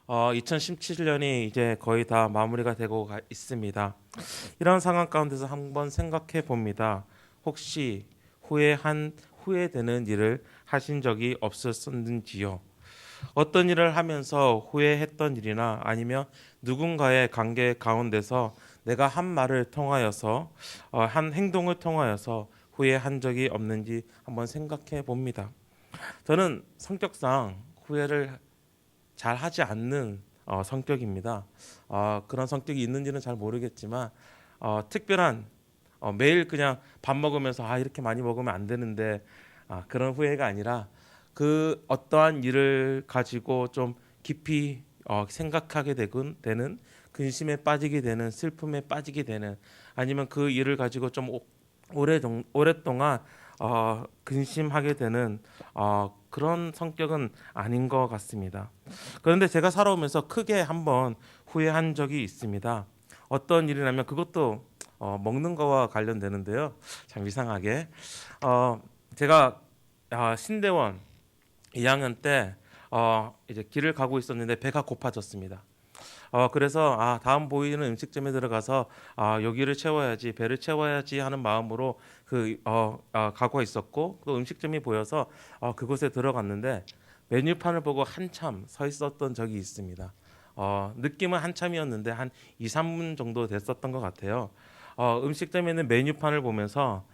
2017년이 이제 거의 다 마무리가 되고 있습니다. 이런 상황 가운데서 한번 생각해 봅니다. 혹시 후회되는 일을 하신 적이 없었는지요? 어떤 일을 하면서 후회했던 일이나 아니면 누군가의 관계 가운데서 내가 한 말을 통하여서 한 행동을 통하여서 후회한 적이 없는지 한번 생각해 봅니다. 저는 성격상 후회를 잘 하지 않는 성격입니다. 그런 성격이 있는지는 잘 모르겠지만 특별한 매일 그냥 밥 먹으면서 이렇게 많이 먹으면 안 되는데 그런 후회가 아니라 그 어떠한 일을 가지고 좀 깊이 생각하게 되는 근심에 빠지게 되는 슬픔에 빠지게 되는 아니면 그 일을 가지고 좀 오랫동안 근심하게 되는 그런 성격은 아닌 것 같습니다. 그런데 제가 살아오면서 크게 한번 후회한 적이 있습니다. 어떤 일이냐면 그것도 먹는 거와 관련되는데요. 참 이상하게 제가 신대원 2학년 때 이제 길을 가고 있었는데 배가 고파졌습니다. 그래서 다음 보이는 음식점에 들어가서 여기를 채워야지 배를 채워야지 하는 마음으로 가고 있었고 또 음식점이 보여서 그곳에 들어갔는데 메뉴판을 보고 한참 서 있었던 적이 있습니다. 느낌은 한참이었는데 한 2, 3분 정도 됐었던 것 같아요. 음식점에 있는 메뉴판을 보면서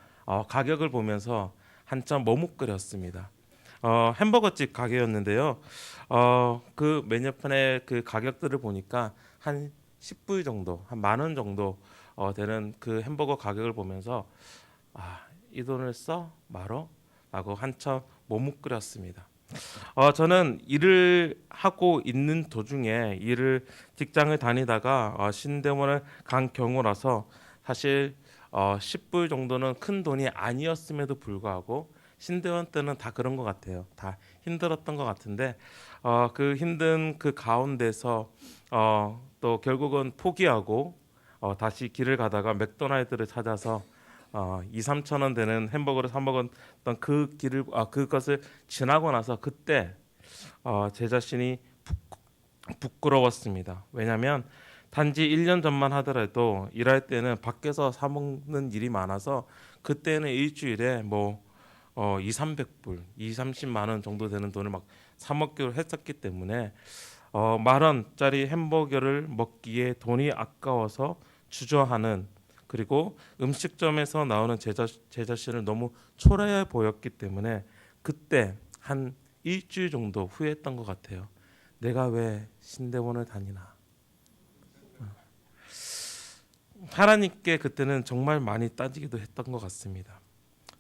가격을 보면서 한참 머뭇거렸습니다. 햄버거집 가게였는데요. 그 메뉴판의 그 가격들을 보니까 한 10불 정도, 한 10,000원 정도 되는 그 햄버거 가격을 보면서 이 돈을 써 말어? 라고 한참 머뭇거렸습니다. 저는 일을 하고 있는 도중에 직장을 다니다가 신대원을 간 경우라서 사실 10불 정도는 큰 돈이 아니었음에도 불구하고 신대원 때는 다 그런 것 같아요. 다 힘들었던 것 같은데 그 힘든 그 가운데서 또 결국은 포기하고 다시 길을 가다가 맥도날드를 찾아서 2, 3천 원 되는 햄버거를 사 먹었던 그것을 지나고 나서 그때 제 자신이 부끄러웠습니다. 왜냐하면 단지 1년 전만 하더라도 일할 때는 밖에서 사 먹는 일이 많아서 그때는 일주일에 2, 300불, 2, 30만 원 정도 되는 돈을 막 사 먹기로 했었기 때문에 10,000원짜리 햄버거를 먹기에 돈이 아까워서 주저하는 그리고 음식점에서 나오는 제 자신을 너무 초라해 보였기 때문에 그때 한 일주일 정도 후회했던 것 같아요. 내가 왜 신대원을 다니나. 하나님께 그때는 정말 많이 따지기도 했던 것 같습니다.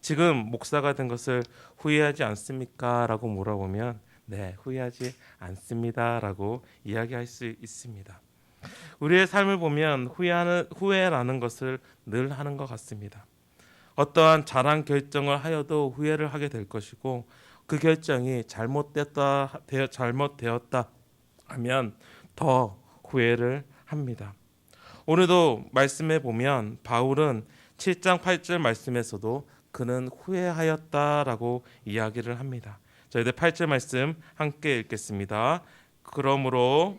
지금 목사가 된 것을 후회하지 않습니까? 라고 물어보면 네, 후회하지 않습니다. 라고 이야기할 수 있습니다. 우리의 삶을 보면 후회라는 것을 늘 하는 것 같습니다. 어떠한 잘한 결정을 하여도 후회를 하게 될 것이고 그 결정이 잘못되었다 하면 더 후회를 합니다. 오늘도 말씀해 보면 바울은 7장 8절 말씀에서도 그는 후회하였다라고 이야기를 합니다. 저희들 8절 말씀 함께 읽겠습니다. 그러므로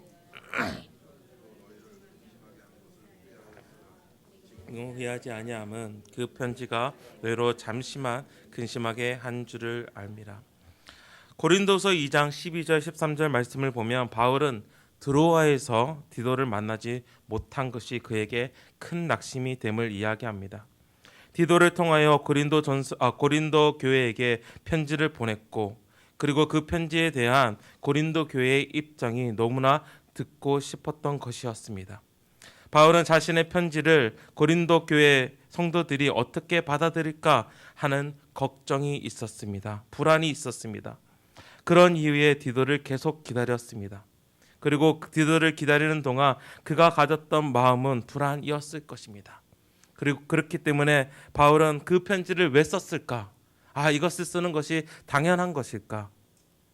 후회하지 아니함은 그 편지가 너희로 잠시만 근심하게 한 줄을 알미라. 고린도서 2장 12절 13절 말씀을 보면 바울은 드로아에서 디도를 만나지 못한 것이 그에게 큰 낙심이 됨을 이야기합니다. 디도를 통하여 고린도 교회에게 편지를 보냈고 그리고 그 편지에 대한 고린도 교회의 입장이 너무나 듣고 싶었던 것이었습니다. 바울은 자신의 편지를 고린도 교회 성도들이 어떻게 받아들일까 하는 걱정이 있었습니다. 불안이 있었습니다. 그런 이유에 디도를 계속 기다렸습니다. 그리고 디도를 기다리는 동안 그가 가졌던 마음은 불안이었을 것입니다. 그리고 그렇기 때문에 바울은 그 편지를 왜 썼을까? 이것을 쓰는 것이 당연한 것일까?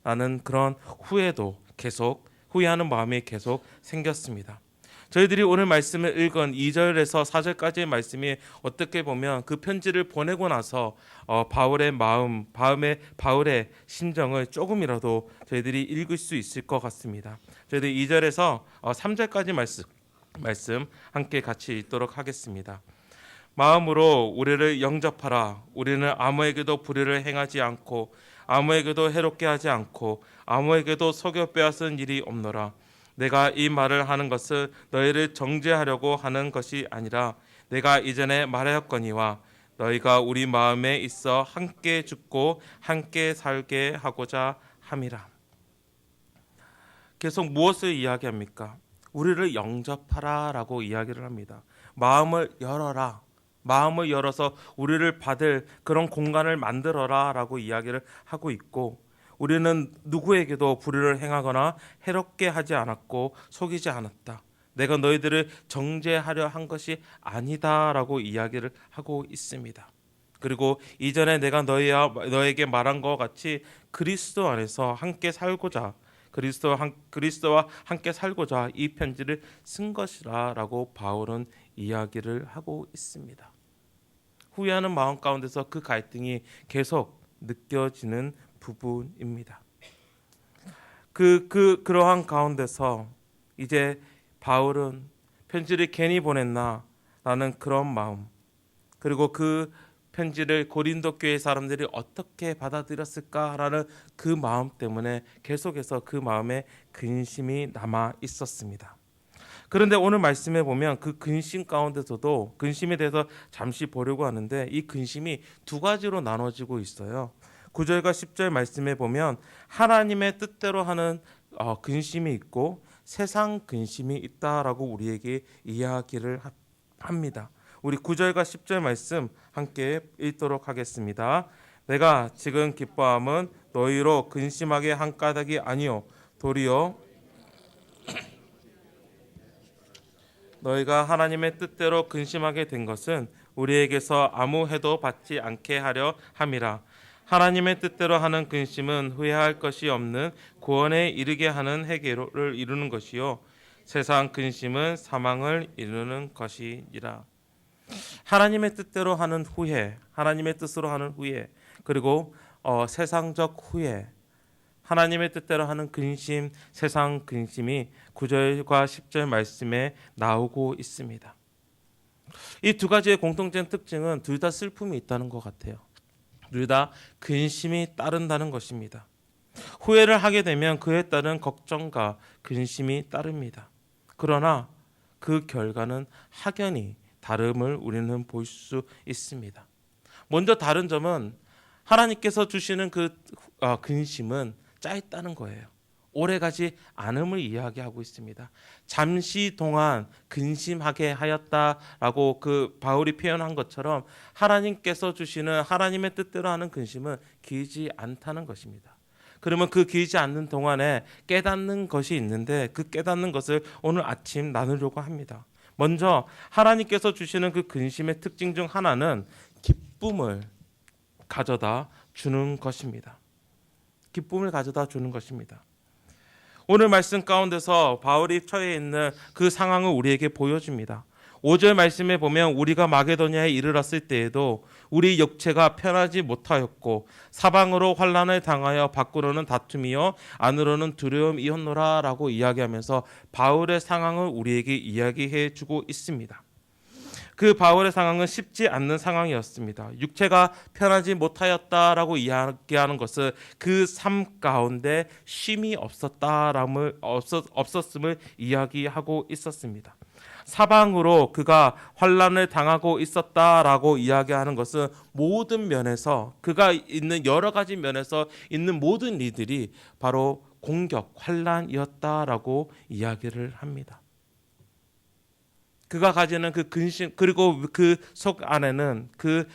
라는 그런 후회하는 마음이 계속 생겼습니다. 저희들이 오늘 말씀을 읽은 2절에서 4절까지의 말씀이 어떻게 보면 그 편지를 보내고 나서 바울의 마음, 바울의 심정을 조금이라도 저희들이 읽을 수 있을 것 같습니다. 저희들이 2절에서 3절까지 말씀 함께 같이 읽도록 하겠습니다. 마음으로 우리를 영접하라. 우리는 아무에게도 불의를 행하지 않고 아무에게도 해롭게 하지 않고 아무에게도 속여 빼앗은 일이 없노라. 내가 이 말을 하는 것은 너희를 정죄하려고 하는 것이 아니라 내가 이전에 말하였거니와 너희가 우리 마음에 있어 함께 죽고 함께 살게 하고자 함이라. 계속 무엇을 이야기합니까? 우리를 영접하라라고 이야기를 합니다. 마음을 열어라. 마음을 열어서 우리를 받을 그런 공간을 만들어라라고 이야기를 하고 있고, 우리는 누구에게도 불의를 행하거나 해롭게 하지 않았고 속이지 않았다. 내가 너희들을 정죄하려 한 것이 아니다라고 이야기를 하고 있습니다. 그리고 이전에 내가 너에게 말한 것 같이 그리스도 안에서 함께 살고자, 그리스도와 함께 살고자 이 편지를 쓴 것이라라고 바울은 이야기를 하고 있습니다. 후회하는 마음 가운데서 그 갈등이 계속 느껴지는 부분입니다. 그러한 가운데서 이제 바울은 편지를 괜히 보냈나라는 그런 마음, 그리고 그 편지를 고린도 교회 사람들이 어떻게 받아들였을까라는 그 마음 때문에 계속해서 그 마음에 근심이 남아 있었습니다. 그런데 오늘 말씀에 보면 그 근심 가운데서도 근심에 대해서 잠시 보려고 하는데, 이 근심이 두 가지로 나눠지고 있어요. 9절과 10절 말씀에 보면 하나님의 뜻대로 하는 근심이 있고 세상 근심이 있다라고 우리에게 이야기를 합니다. 우리 9절과 10절 말씀 함께 읽도록 하겠습니다. 내가 지금 기뻐함은 너희로 근심하게 한 까닭이 아니요 도리어 너희가 하나님의 뜻대로 근심하게 된 것은 우리에게서 아무 해도 받지 않게 하려 함이라. 하나님의 뜻대로 하는 근심은 후회할 것이 없는 구원에 이르게 하는 회개를 이루는 것이요 세상 근심은 사망을 이루는 것이니라. 하나님의 뜻대로 하는 후회, 하나님의 뜻으로 하는 후회, 그리고 세상적 후회, 하나님의 뜻대로 하는 근심, 세상 근심이 9절과 10절 말씀에 나오고 있습니다. 이 두 가지의 공통된 특징은 둘 다 슬픔이 있다는 것 같아요. 둘 다 근심이 따른다는 것입니다. 후회를 하게 되면 그에 따른 걱정과 근심이 따릅니다. 그러나 그 결과는 확연히 다름을 우리는 볼 수 있습니다. 먼저 다른 점은 하나님께서 주시는 그 근심은 짧다는 거예요. 오래가지 않음을 이야기하고 있습니다. 잠시 동안 근심하게 하였다라고 그 바울이 표현한 것처럼 하나님께서 주시는 하나님의 뜻대로 하는 근심은 길지 않다는 것입니다. 그러면 그 길지 않는 동안에 깨닫는 것이 있는데 그 깨닫는 것을 오늘 아침 나누려고 합니다. 먼저 하나님께서 주시는 그 근심의 특징 중 하나는 기쁨을 가져다 주는 것입니다. 기쁨을 가져다 주는 것입니다. 오늘 말씀 가운데서 바울이 처해 있는 그 상황을 우리에게 보여줍니다. 5절 말씀에 보면 우리가 마게도냐에 이르렀을 때에도 우리 육체가 편하지 못하였고 사방으로 환난을 당하여 밖으로는 다툼이요 안으로는 두려움이었노라 라고 이야기하면서 바울의 상황을 우리에게 이야기해 주고 있습니다. 그 바울의 상황은 쉽지 않는 상황이었습니다. 육체가 편하지 못하였다라고 이야기하는 것은 그 삶 가운데 쉼이 없었음을 이야기하고 있었습니다. 사방으로 그가 환난을 당하고 있었다라고 이야기하는 것은 모든 면에서 그가 있는 여러 가지 면에서 있는 모든 일들이 바로 공격, 환난이었다라고 이야기를 합니다. 그가 가지는 그 근심, 그리고 그 속 안에는 그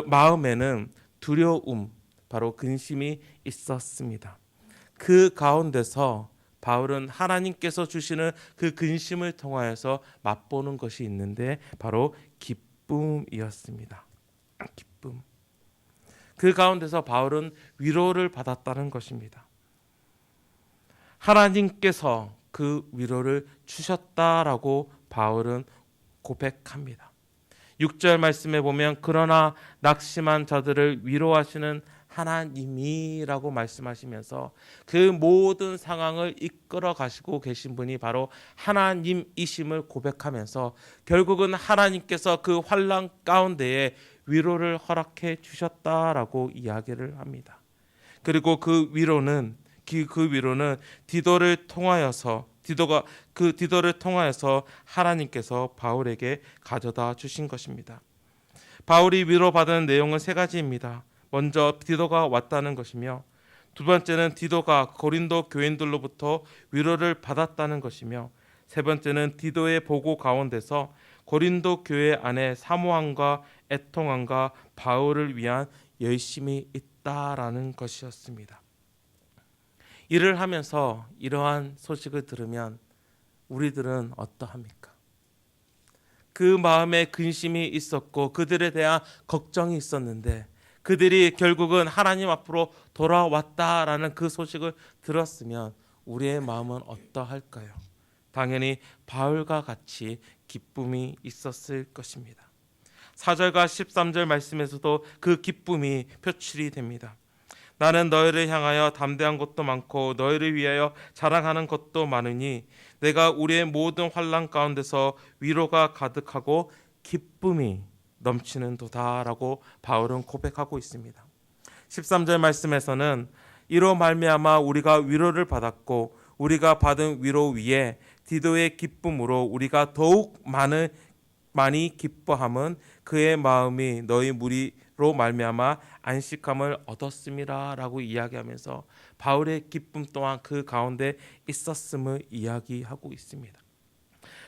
마음에는 두려움, 바로 근심이 있었습니다. 그 가운데서 바울은 하나님께서 주시는 그 근심을 통하여서 맛보는 것이 있는데 바로 기쁨이었습니다. 기쁨. 그 가운데서 바울은 위로를 받았다는 것입니다. 하나님께서 그 위로를 주셨다라고 바울은 고백합니다. 6절 말씀에 보면 그러나 낙심한 자들을 위로하시는 하나님이라고 말씀하시면서 그 모든 상황을 이끌어 가시고 계신 분이 바로 하나님이심을 고백하면서 결국은 하나님께서 그 환난 가운데에 위로를 허락해 주셨다라고 이야기를 합니다. 그리고 그 위로는 디도를 통하여서 하나님께서 바울에게 가져다 주신 것입니다. 바울이 위로받은 내용은 세 가지입니다. 먼저 디도가 왔다는 것이며, 두 번째는 디도가 고린도 교인들로부터 위로를 받았다는 것이며, 세 번째는 디도의 보고 가운데서 고린도 교회 안에 사모함과 애통함과 바울을 위한 열심이 있다라는 것이었습니다. 일을 하면서 이러한 소식을 들으면 우리들은 어떠합니까? 그 마음에 근심이 있었고 그들에 대한 걱정이 있었는데 그들이 결국은 하나님 앞으로 돌아왔다라는 그 소식을 들었으면 우리의 마음은 어떠할까요? 당연히 바울과 같이 기쁨이 있었을 것입니다. 4절과 13절 말씀에서도 그 기쁨이 표출이 됩니다. 나는 너희를 향하여 담대한 것도 많고 너희를 위하여 자랑하는 것도 많으니 내가 우리의 모든 환난 가운데서 위로가 가득하고 기쁨이 넘치는 도다라고 바울은 고백하고 있습니다. 13절 말씀에서는 이로 말미암아 우리가 위로를 받았고 우리가 받은 위로 위에 디도의 기쁨으로 우리가 더욱 많이 기뻐함은 그의 마음이 너희 무리로 말미암아 안식함을 얻었음이라라고 이야기하면서 바울의 기쁨 또한 그 가운데 있었음을 이야기하고 있습니다.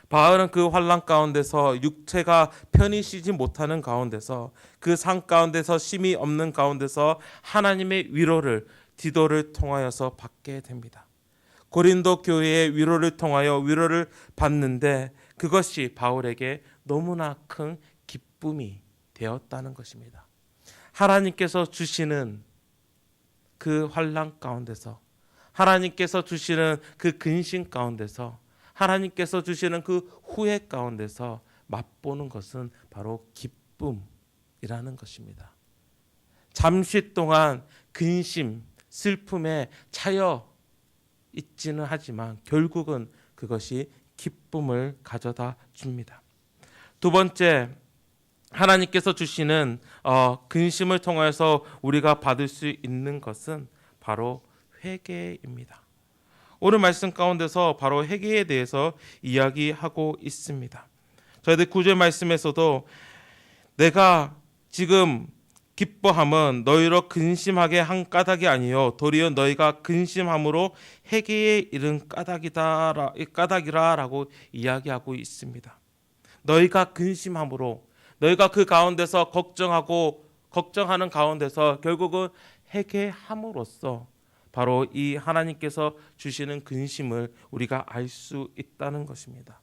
바울은 그 환난 가운데서 육체가 편히 쉬지 못하는 가운데서 그 상 가운데서 쉼이 없는 가운데서 하나님의 위로를 디도를 통하여서 받게 됩니다. 고린도 교회의 위로를 통하여 위로를 받는데 그것이 바울에게 너무나 큰 기쁨이 되었다는 것입니다. 하나님께서 주시는 그 환난 가운데서, 하나님께서 주시는 그 근심 가운데서, 하나님께서 주시는 그 후회 가운데서 맛보는 것은 바로 기쁨이라는 것입니다. 잠시 동안 근심, 슬픔에 차여 있지는 하지만 결국은 그것이 기쁨을 가져다 줍니다. 두 번째, 하나님께서 주시는 근심을 통해서 우리가 받을 수 있는 것은 바로 회개입니다. 오늘 말씀 가운데서 바로 회개에 대해서 이야기하고 있습니다. 저희들 9절 말씀에서도 내가 지금 기뻐함은 너희로 근심하게 한 까닭이 아니요 도리어 너희가 근심함으로 회개에 이른 까닭이라라고 이야기하고 있습니다. 너희가 근심함으로, 너희가 그 가운데서 걱정하는 가운데서 결국은 회개함으로써 바로 이 하나님께서 주시는 근심을 우리가 알 수 있다는 것입니다.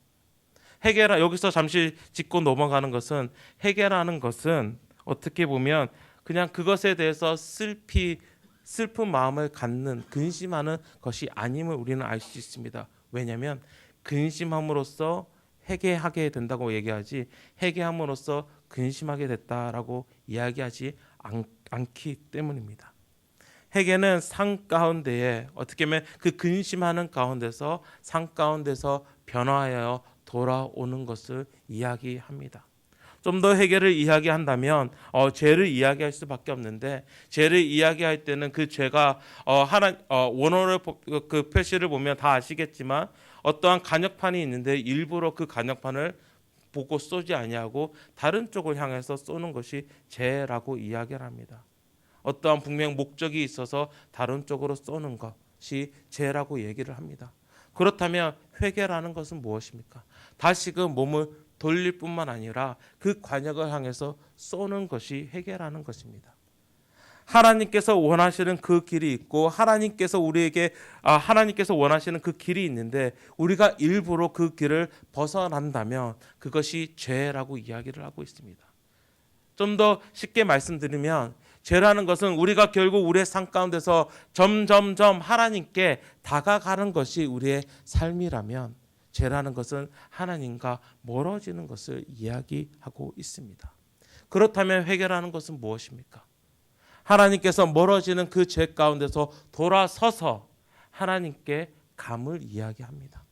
회개라, 여기서 잠시 짚고 넘어가는 것은, 회개라는 것은 어떻게 보면 그냥 그것에 대해서 슬픈 마음을 갖는, 근심하는 것이 아님을 우리는 알 수 있습니다. 왜냐하면 근심함으로써 회개하게 된다고 얘기하지 회개함으로써 근심하게 됐다라고 이야기하지 않기 때문입니다. 회개는 상 가운데에 어떻게 하면 그 근심하는 가운데서 상 가운데서 변화하여 돌아오는 것을 이야기합니다. 좀 더 회개를 이야기한다면 죄를 이야기할 수밖에 없는데, 죄를 이야기할 때는 그 죄가 원어를 그 표시를 보면 다 아시겠지만 어떠한 간역판이 있는데 일부러 그 간역판을 보고 쏘지 아니하고 다른 쪽을 향해서 쏘는 것이 죄라고 이야기를 합니다. 어떠한 분명 목적이 있어서 다른 쪽으로 쏘는 것이 죄라고 얘기를 합니다. 그렇다면 회개라는 것은 무엇입니까? 다시금 몸을 돌릴 뿐만 아니라 그 관역을 향해서 쏘는 것이 회개라는 것입니다. 하나님께서 원하시는 그 길이 있고 하나님께서 원하시는 그 길이 있는데 우리가 일부러 그 길을 벗어난다면 그것이 죄라고 이야기를 하고 있습니다. 좀 더 쉽게 말씀드리면 죄라는 것은 우리가 결국 우리의 삶 가운데서 점점점 하나님께 다가가는 것이 우리의 삶이라면, 죄라는 것은 하나님과 멀어지는 것을 이야기하고 있습니다. 그렇다면 회개라는 것은 무엇입니까? 하나님께서 멀어지는 그 죄 가운데서 돌아서서 하나님께 감을 이야기합니다.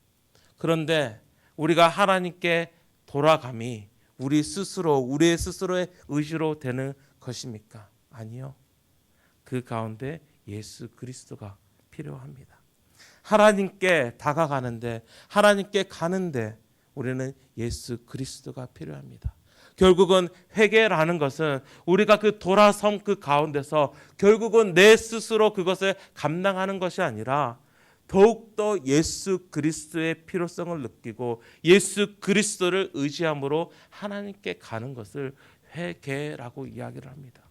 그런데 우리가 하나님께 돌아감이 우리의 스스로의 의지로 되는 것입니까? 아니요. 그 가운데 예수 그리스도가 필요합니다. 하나님께 다가가는데, 하나님께 가는데 우리는 예수 그리스도가 필요합니다. 결국은 회개라는 것은 우리가 그 돌아섬 그 가운데서 결국은 내 스스로 그것을 감당하는 것이 아니라 더욱더 예수 그리스도의 필요성을 느끼고 예수 그리스도를 의지함으로 하나님께 가는 것을 회개라고 이야기를 합니다.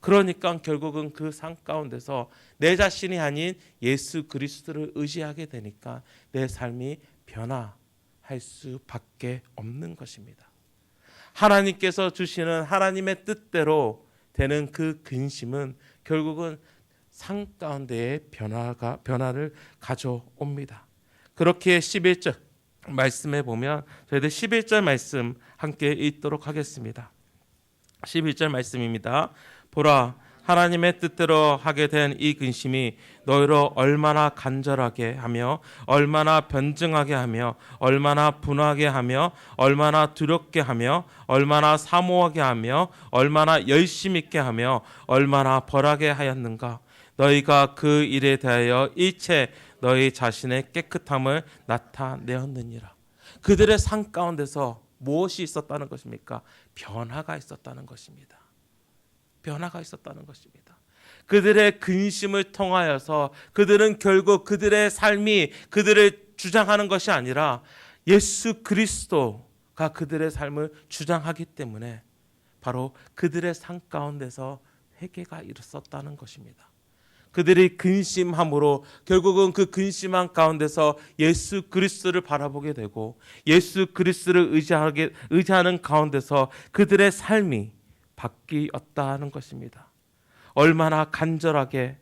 그러니까 결국은 그 삶 가운데서 내 자신이 아닌 예수 그리스도를 의지하게 되니까 내 삶이 변화할 수밖에 없는 것입니다. 하나님께서 주시는 하나님의 뜻대로 되는 그 근심은 결국은 삶 가운데의 변화를 가져옵니다. 그렇게 11절 말씀에 보면 저희들 11절 말씀 함께 읽도록 하겠습니다. 11절 말씀입니다. 보라, 하나님의 뜻대로 하게 된 이 근심이 너희로 얼마나 간절하게 하며 얼마나 변증하게 하며 얼마나 분하게 하며 얼마나 두렵게 하며 얼마나 사모하게 하며 얼마나 열심 있게 하며 얼마나 벌하게 하였는가. 너희가 그 일에 대하여 일체 너희 자신의 깨끗함을 나타내었느니라. 그들의 삶 가운데서 무엇이 있었다는 것입니까? 변화가 있었다는 것입니다. 변화가 있었다는 것입니다. 그들의 근심을 통하여서 그들은 결국 그들의 삶이 그들을 주장하는 것이 아니라 예수 그리스도가 그들의 삶을 주장하기 때문에 바로 그들의 삶 가운데서 회개가 일었었다는 것입니다. 그들이 근심함으로 결국은 그 근심한 가운데서 예수 그리스도를 바라보게 되고 예수 그리스도를 의지하는 가운데서 그들의 삶이 바뀌었다는 것입니다. 얼마나 간절하게,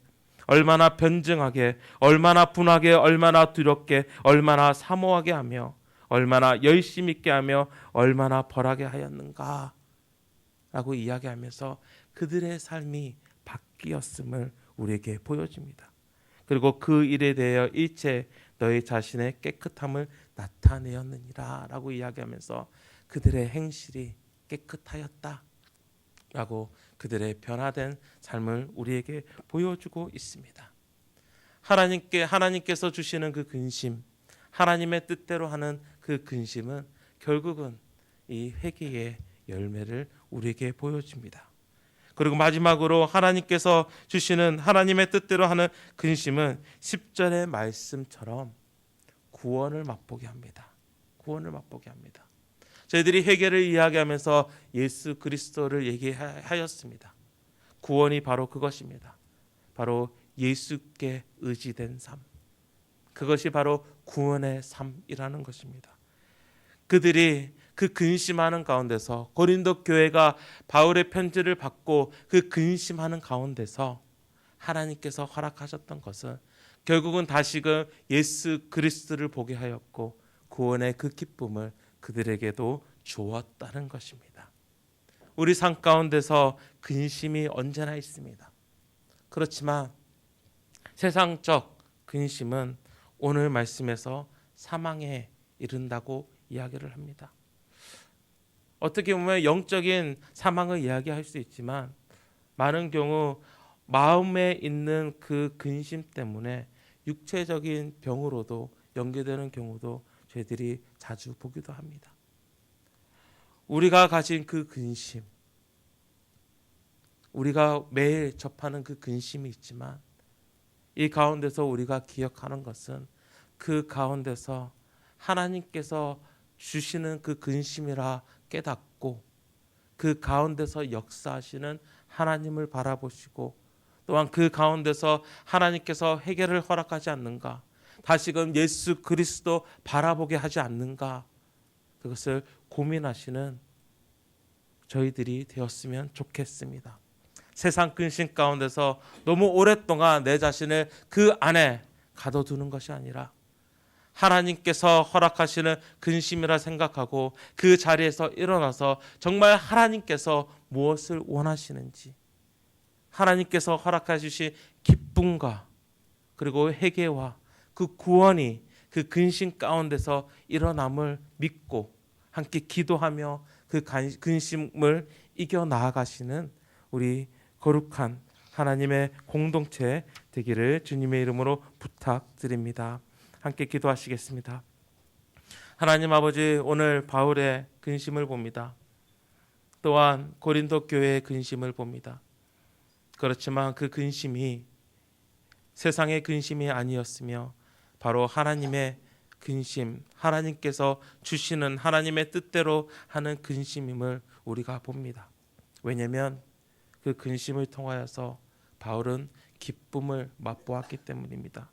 얼마나 변증하게, 얼마나 분하게, 얼마나 두렵게, 얼마나 사모하게 하며 얼마나 열심 있게 하며 얼마나 벌하게 하였는가 라고 이야기하면서 그들의 삶이 바뀌었음을 우리에게 보여줍니다. 그리고 그 일에 대하여 일체 너희 자신의 깨끗함을 나타내었느니라 라고 이야기하면서 그들의 행실이 깨끗하였다 라고 그들의 변화된 삶을 우리에게 보여주고 있습니다. 하나님께서 주시는 그 근심, 하나님의 뜻대로 하는 그 근심은 결국은 이 회개의 열매를 우리에게 보여줍니다. 그리고 마지막으로 하나님께서 주시는 하나님의 뜻대로 하는 근심은 10절의 말씀처럼 구원을 맛보게 합니다. 구원을 맛보게 합니다. 저희들이 회개를 이야기하면서 예수 그리스도를 얘기하였습니다. 구원이 바로 그것입니다. 바로 예수께 의지된 삶. 그것이 바로 구원의 삶이라는 것입니다. 그들이 그 근심하는 가운데서 고린도 교회가 바울의 편지를 받고 그 근심하는 가운데서 하나님께서 허락하셨던 것은 결국은 다시금 예수 그리스도를 보게 하였고 구원의 그 기쁨을 그들에게도 주었다는 것입니다. 우리 삶 가운데서 근심이 언제나 있습니다. 그렇지만 세상적 근심은 오늘 말씀에서 사망에 이른다고 이야기를 합니다. 어떻게 보면 영적인 사망을 이야기할 수 있지만 많은 경우 마음에 있는 그 근심 때문에 육체적인 병으로도 연계되는 경우도 저희들이 자주 보기도 합니다. 우리가 가진 그 근심, 우리가 매일 접하는 그 근심이 있지만 이 가운데서 우리가 기억하는 것은 그 가운데서 하나님께서 주시는 그 근심이라 깨닫고 그 가운데서 역사하시는 하나님을 바라보시고 또한 그 가운데서 하나님께서 해결을 허락하지 않는가, 다시금 예수 그리스도 바라보게 하지 않는가, 그것을 고민하시는 저희들이 되었으면 좋겠습니다. 세상 근심 가운데서 너무 오랫동안 내 자신을 그 안에 가둬두는 것이 아니라 하나님께서 허락하시는 근심이라 생각하고 그 자리에서 일어나서 정말 하나님께서 무엇을 원하시는지, 하나님께서 허락해 주신 기쁨과 그리고 회개와 그 구원이 그 근심 가운데서 일어남을 믿고 함께 기도하며 그 근심을 이겨 나아가시는 우리 거룩한 하나님의 공동체 되기를 주님의 이름으로 부탁드립니다. 함께 기도하시겠습니다. 하나님 아버지, 오늘 바울의 근심을 봅니다. 또한 고린도 교회의 근심을 봅니다. 그렇지만 그 근심이 세상의 근심이 아니었으며 바로 하나님의 근심, 하나님께서 주시는 하나님의 뜻대로 하는 근심임을 우리가 봅니다. 왜냐하면 그 근심을 통하여서 바울은 기쁨을 맛보았기 때문입니다.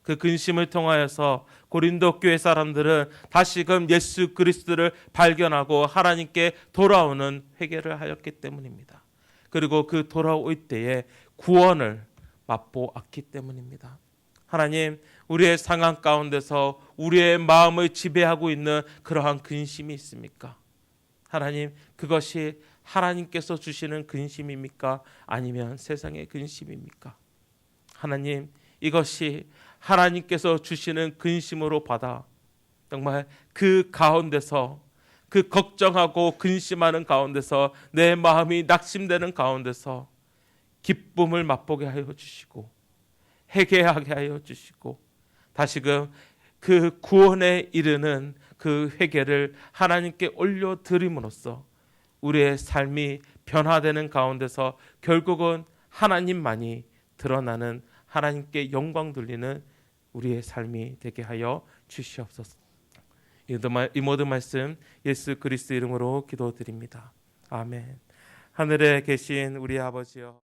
그 근심을 통하여서 고린도 교회 사람들은 다시금 예수 그리스도를 발견하고 하나님께 돌아오는 회개를 하였기 때문입니다. 그리고 그 돌아올 때에 구원을 맛보았기 때문입니다. 하나님, 우리의 상황 가운데서 우리의 마음을 지배하고 있는 그러한 근심이 있습니까? 하나님, 그것이 하나님께서 주시는 근심입니까? 아니면 세상의 근심입니까? 하나님, 이것이 하나님께서 주시는 근심으로 받아 정말 그 가운데서, 그 걱정하고 근심하는 가운데서 내 마음이 낙심되는 가운데서 기쁨을 맛보게 하여 주시고 회개하게 하여 주시고 다시금 그 구원에 이르는 그 회개를 하나님께 올려드림으로써 우리의 삶이 변화되는 가운데서 결국은 하나님만이 드러나는, 하나님께 영광 돌리는 우리의 삶이 되게 하여 주시옵소서. 이 모든 말씀 예수 그리스도 이름으로 기도드립니다. 아멘. 하늘에 계신 우리 아버지여,